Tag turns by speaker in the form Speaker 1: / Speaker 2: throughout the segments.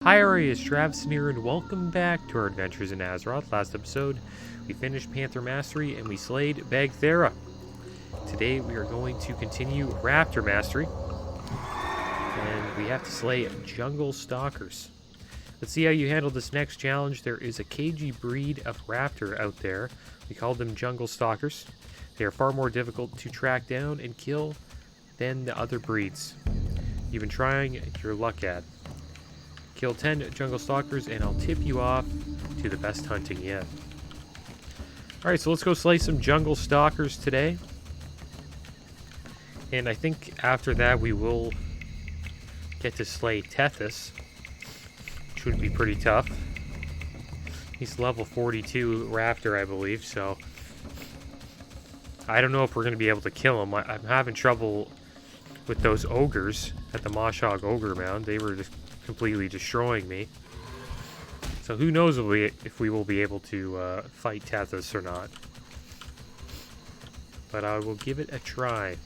Speaker 1: Hi, it's Travis here, and welcome back to our adventures in Azeroth. Last episode, we finished Panther Mastery and we slayed Bagthera. Today, we are going to continue Raptor Mastery, and we have to slay Jungle Stalkers. Let's see how you handle this next challenge. There is a cagey breed of Raptor out there. We call them Jungle Stalkers. They are far more difficult to track down and kill than the other breeds you've been trying your luck at. Kill 10 Jungle Stalkers and I'll tip you off to the best hunting yet. Alright, so let's go slay some Jungle Stalkers today. And I think after that we will get to slay Tethys, which would be pretty tough. He's level 42 Raptor, I believe, so I don't know if we're going to be able to kill him. I'm having trouble with those ogres at the Moshog Ogre Mound. They were just completely destroying me. So who knows if we will be able to fight Tethys or not. But I will give it a try.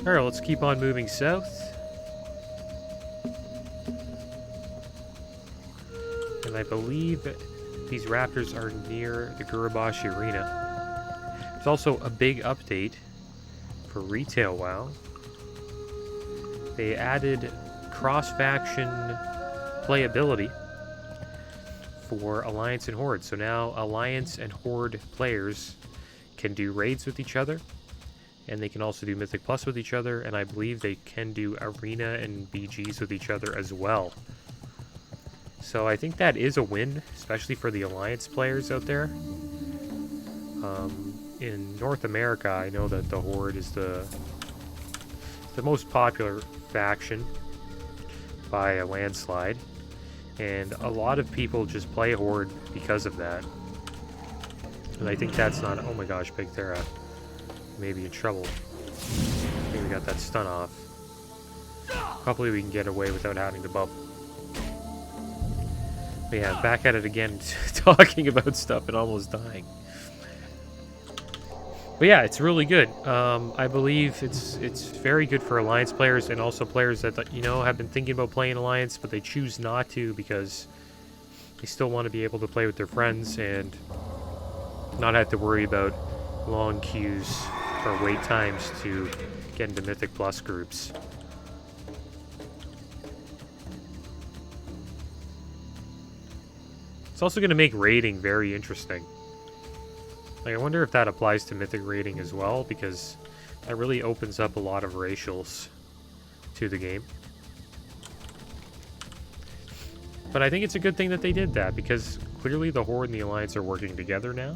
Speaker 1: Alright, let's keep on moving south. And I believe these raptors are near the Gurubashi Arena. There's also a big update for retail WoW. They added cross-faction playability for Alliance and Horde. So now Alliance and Horde players can do raids with each other. And they can also do Mythic Plus with each other, and I believe they can do Arena and BGs with each other as well. So I think that is a win, especially for the Alliance players out there. In North America, I know that the Horde is the most popular faction by a landslide. And a lot of people just play Horde because of that. And I think that's not... Oh my gosh, Bagthera. Maybe in trouble. I think we got that stun off. Hopefully we can get away without having to bubble. But yeah, back at it again, talking about stuff and almost dying. But yeah, it's really good. I believe it's very good for Alliance players and also players that have been thinking about playing Alliance, but they choose not to because they still want to be able to play with their friends and not have to worry about long queues or wait times to get into Mythic Plus groups. It's also going to make raiding very interesting. Like, I wonder if that applies to Mythic raiding as well, because that really opens up a lot of racials to the game. But I think it's a good thing that they did that, because clearly the Horde and the Alliance are working together now,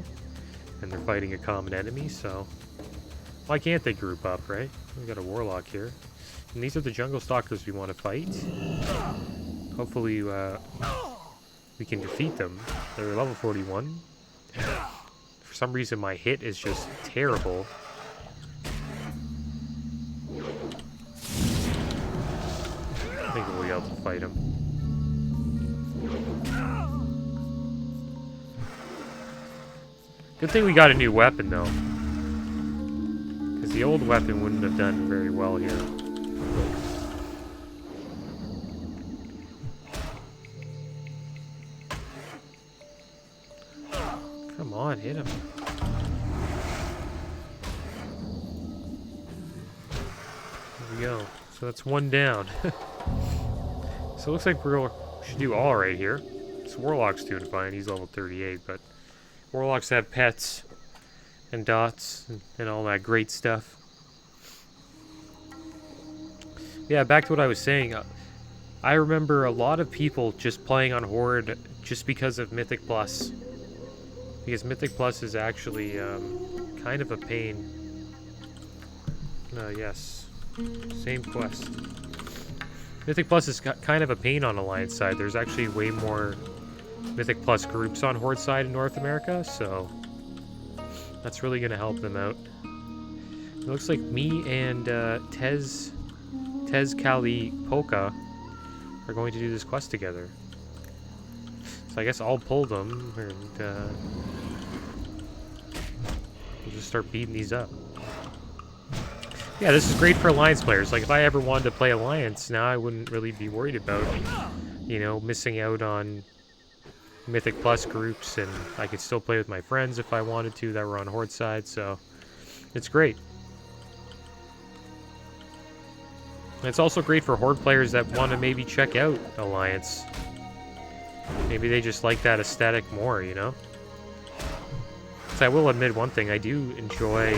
Speaker 1: and they're fighting a common enemy, so why can't they group up, right? We got a Warlock here. And these are the Jungle Stalkers we want to fight. Hopefully, we can defeat them. They're level 41. For some reason, my hit is just terrible. I think we'll be able to fight them. Good thing we got a new weapon, though. Because the old weapon wouldn't have done very well here. Come on, hit him. There we go. So that's one down. So it looks like we should do all right here. This Warlock's doing fine. He's level 38, but Warlocks have pets and dots and all that great stuff. Yeah, back to what I was saying. I remember a lot of people just playing on Horde just because of Mythic Plus. Because Mythic Plus is actually kind of a pain. Yes. Same quest. Mythic Plus is kind of a pain on Alliance side. There's actually way more Mythic Plus groups on Horde side in North America, so that's really going to help them out. It looks like me and Tez Kali Polka are going to do this quest together. So I guess I'll pull them and we'll just start beating these up. Yeah, this is great for Alliance players. Like, if I ever wanted to play Alliance, now I wouldn't really be worried about, you know, missing out on Mythic Plus groups, and I could still play with my friends if I wanted to that were on Horde side, so it's great. And it's also great for Horde players that want to maybe check out Alliance. Maybe they just like that aesthetic more, you know? So I will admit one thing, I do enjoy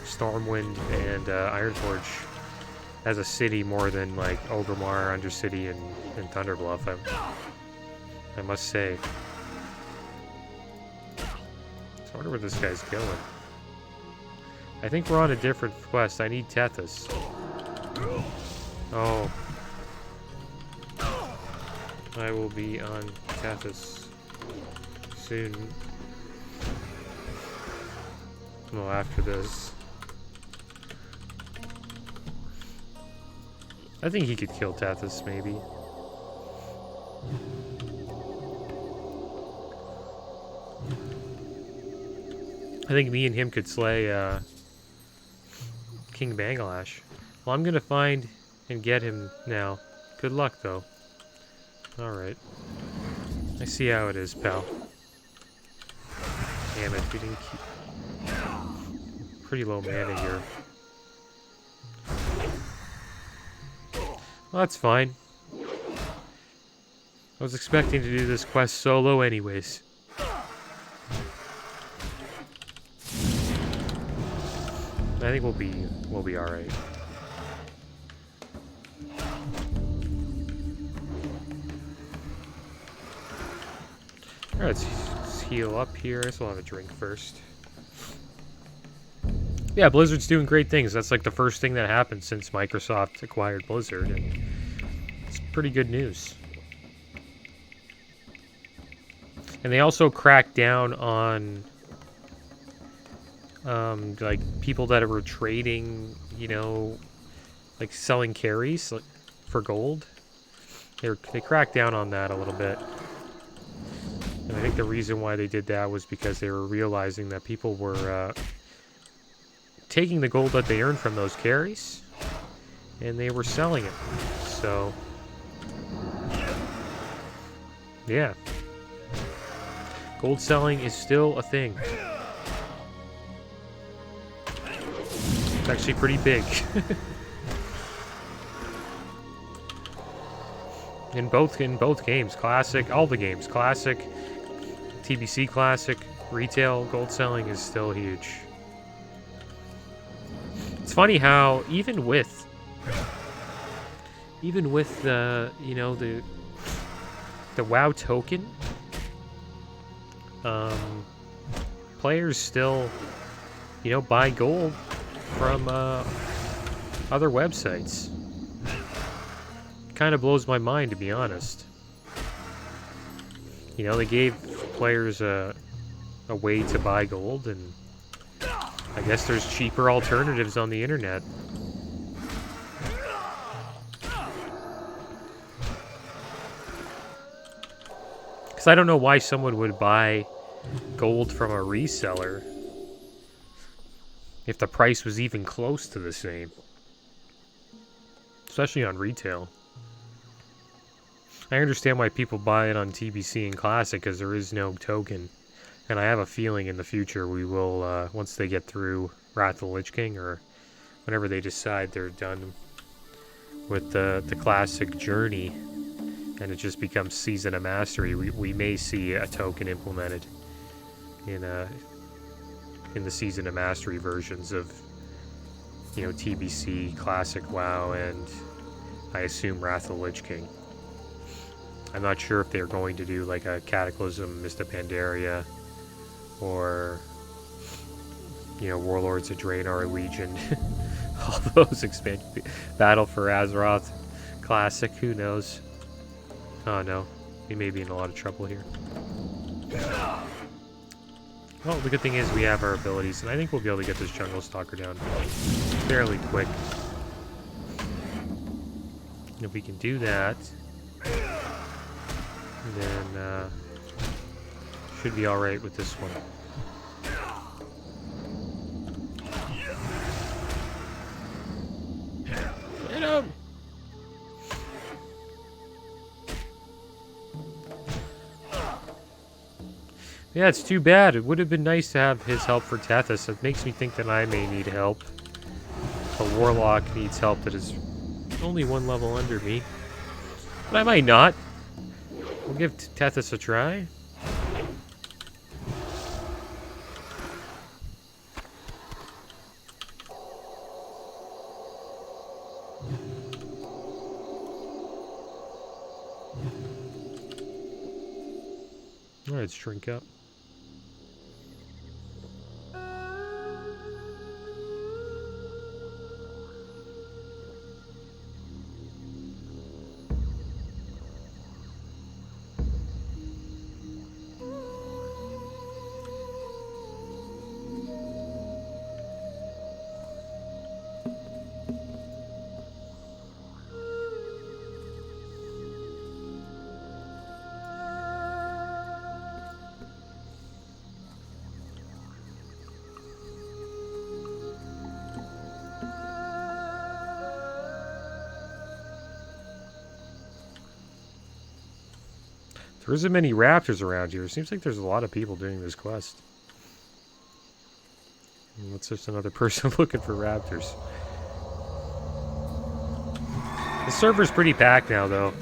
Speaker 1: Stormwind and Ironforge as a city more than like Orgrimmar, Undercity, and Thunderbluff, I must say. So I wonder where this guy's going. I think we're on a different quest. I need Tethys. Oh. I will be on Tethys soon. Well, after this. I think he could kill Tethys, maybe. I think me and him could slay King Banglash. Well, I'm gonna find and get him now. Good luck, though. Alright. I see how it is, pal. Damn it, we didn't keep... Pretty low mana here. Well, that's fine. I was expecting to do this quest solo anyways. I think we'll be alright. Alright, let's heal up here. I guess we'll have a drink first. Yeah, Blizzard's doing great things. That's like the first thing that happened since Microsoft acquired Blizzard, and it's pretty good news. And they also cracked down on like people that were trading, you know, like selling carries like, for gold. They cracked down on that a little bit. And I think the reason why they did that was because they were realizing that people were taking the gold that they earned from those carries, and they were selling it. So, yeah. Gold selling is still a thing. It's actually pretty big. in both games, Classic, all the games, Classic, TBC Classic, retail, gold selling is still huge. It's funny how even with the, you know, the WoW token, players still, you know, buy gold from other websites. Kind of blows my mind, to be honest. You know, they gave players a way to buy gold, and I guess there's cheaper alternatives on the internet. Because I don't know why someone would buy gold from a reseller if the price was even close to the same. Especially on retail. I understand why people buy it on TBC and Classic, because there is no token. And I have a feeling in the future we will, once they get through Wrath of the Lich King, or whenever they decide they're done with the Classic journey, and it just becomes Season of Mastery, we may see a token implemented in the Season of Mastery versions of, you know, TBC, Classic WoW, and I assume Wrath of the Lich King. I'm not sure if they're going to do like a Cataclysm, Mist of Pandaria, or, you know, Warlords of Draenor, Legion, all those expansion. Battle for Azeroth, Classic, who knows? Oh no, we may be in a lot of trouble here. Well, the good thing is we have our abilities, and I think we'll be able to get this Jungle Stalker down fairly quick. And if we can do that, then should be alright with this one. Hit him! Yeah, it's too bad. It would have been nice to have his help for Tethys. It makes me think that I may need help. A Warlock needs help that is only one level under me. But I might not. We'll give Tethys a try. Alright, let's drink up. There isn't many raptors around here. Seems like there's a lot of people doing this quest. And that's just another person looking for raptors. The server's pretty packed now, though.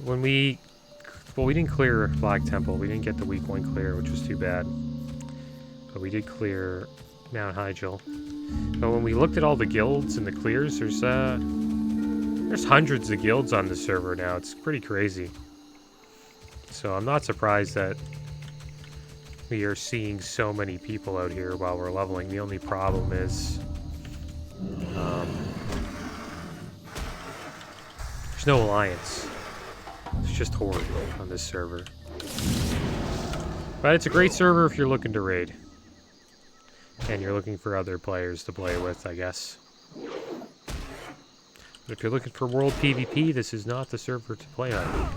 Speaker 1: When we didn't clear Black Temple. We didn't get the week 1 clear, which was too bad. But we did clear Mount Hyjal. But when we looked at all the guilds and the clears, there's hundreds of guilds on the server now. It's pretty crazy. So I'm not surprised that we are seeing so many people out here while we're leveling. The only problem is there's no alliance. It's just Horde on this server. But it's a great server if you're looking to raid. And you're looking for other players to play with, I guess. But if you're looking for world PvP, this is not the server to play on.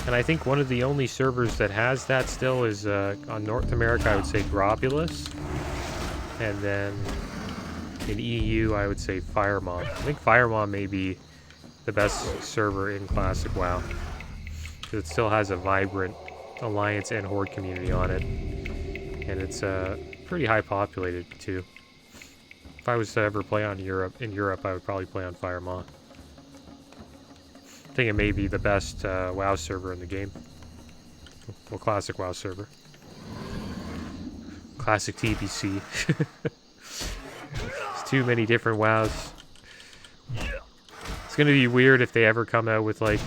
Speaker 1: And I think one of the only servers that has that still is on North America, I would say Gropulus. And then in EU, I would say Firemon. I think Firemon may be the best server in Classic WoW. Because it still has a vibrant Alliance and Horde community on it. And it's pretty high populated too. If I was to ever play on in Europe, I would probably play on Firemon. I think it may be the best WoW server in the game. Well, Classic WoW server. Classic TBC. There's too many different WoWs. It's gonna be weird if they ever come out with like...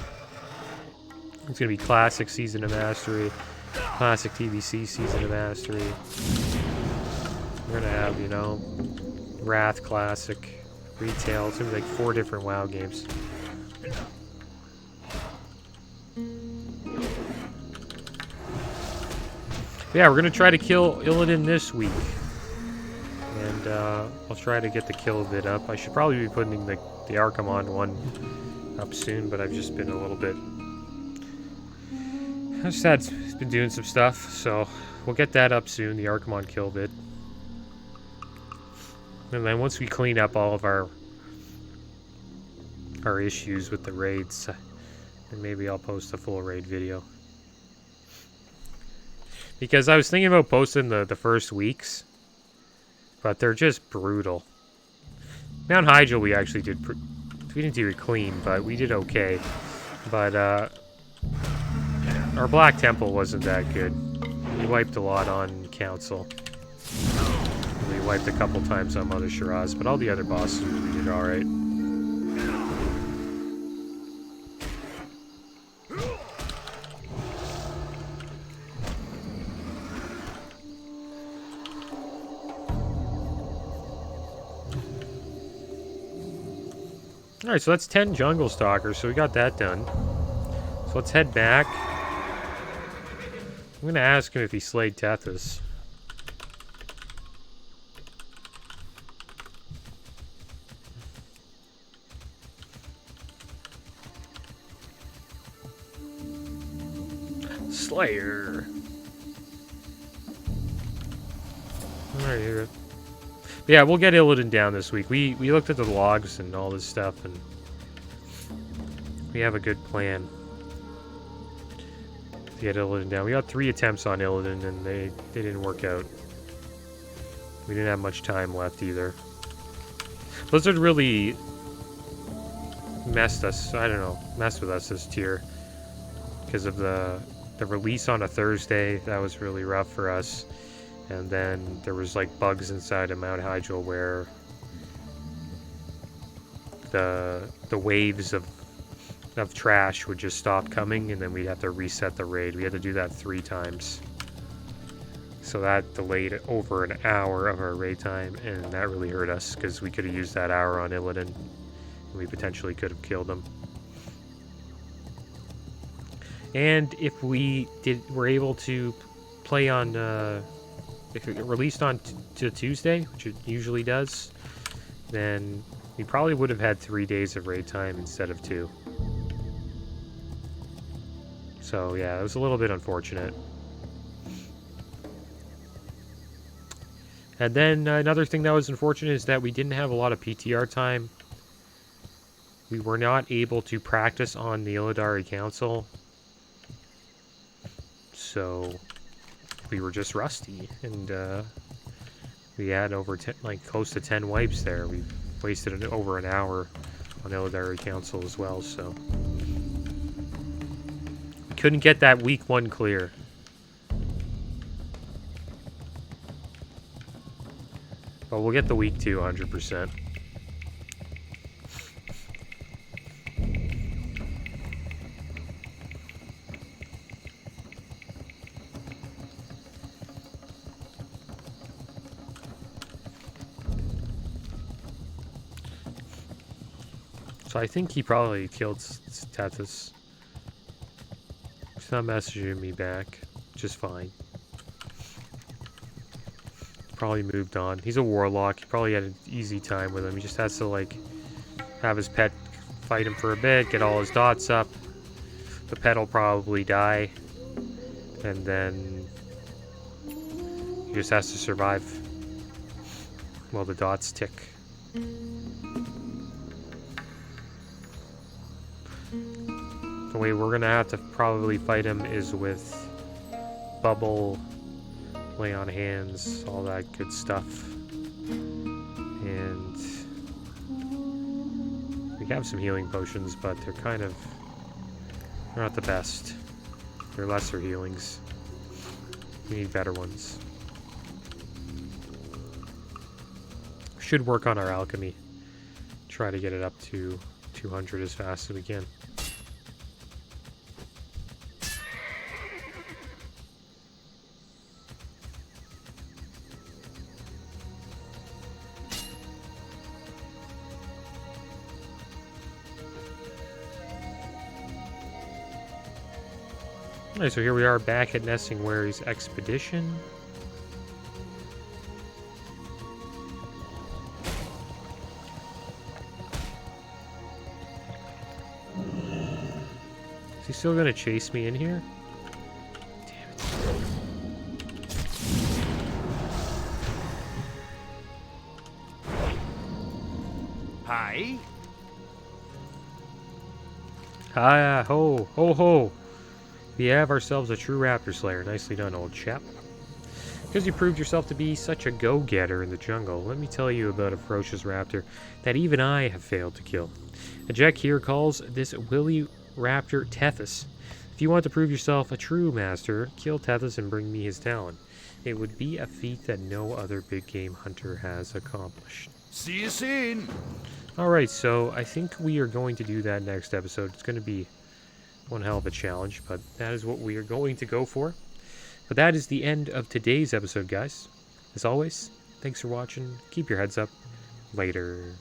Speaker 1: It's gonna be Classic Season of Mastery, Classic TBC Season of Mastery. We're gonna have, you know, Wrath Classic, Retail. It's gonna be like 4 different WoW games. Yeah, we're gonna try to kill Illidan this week. And I'll try to get the kill vid up. I should probably be putting the Archimon one up soon, but I've just been a little bit... I've just been doing some stuff, so we'll get that up soon, the Archimon kill vid. And then once we clean up all of our issues with the raids, then maybe I'll post a full raid video. Because I was thinking about posting the first weeks, but they're just brutal. Mount Hyjal we actually did, we didn't do it clean, but we did okay. But our Black Temple wasn't that good. We wiped a lot on Council. We wiped a couple times on Mother Shiraz, but all the other bosses we did alright. Alright, so that's 10 Jungle Stalkers, so we got that done. So let's head back. I'm gonna ask him if he slayed Tethys. Slayer. Alright, yeah, we'll get Illidan down this week. We looked at the logs and all this stuff, and we have a good plan to get Illidan down. We got 3 attempts on Illidan, and they didn't work out. We didn't have much time left either. Blizzard really messed us. I don't know, messed with us this tier because of the release on a Thursday. That was really rough for us. And then there was like bugs inside of Mount Hyjal where the waves of trash would just stop coming, and then we'd have to reset the raid. We had to do that 3 times. So that delayed over an hour of our raid time, and that really hurt us because we could have used that hour on Illidan, and we potentially could have killed him. And if we were able to play on, if it released on to Tuesday, which it usually does, then we probably would have had 3 days of raid time instead of 2. So yeah, it was a little bit unfortunate. And then another thing that was unfortunate is that we didn't have a lot of PTR time. We were not able to practice on the Illidari Council. So we were just rusty, and we had over close to 10 wipes there. We wasted over an hour on Illidari Council as well, so we couldn't get that week 1 clear. But we'll get the week 2 100%. So I think he probably killed Tethys. He's not messaging me back, which is fine. Probably moved on. He's a warlock. He probably had an easy time with him. He just has to like have his pet fight him for a bit, get all his dots up. The pet will probably die, and then he just has to survive while the dots tick. The way we're gonna have to probably fight him is with bubble, lay on hands, all that good stuff. And we have some healing potions, but they're not the best. They're lesser healings. We need better ones. Should work on our alchemy. Try to get it up to 200 as fast as we can. Alright, so here we are back at Nessingwary's expedition. Is he still gonna chase me in here? Damn it.
Speaker 2: Hi.
Speaker 1: Hi, ho, ho, ho. We have ourselves a true Raptor Slayer. Nicely done, old chap. Because you proved yourself to be such a go-getter in the jungle, let me tell you about a ferocious raptor that even I have failed to kill. A Jack here calls this willy raptor Tethys. If you want to prove yourself a true master, kill Tethys and bring me his talon. It would be a feat that no other big game hunter has accomplished.
Speaker 2: See you soon.
Speaker 1: Alright, so I think we are going to do that next episode. It's going to be one hell of a challenge, but that is what we are going to go for. But that is the end of today's episode, guys. As always, thanks for watching. Keep your heads up. Later.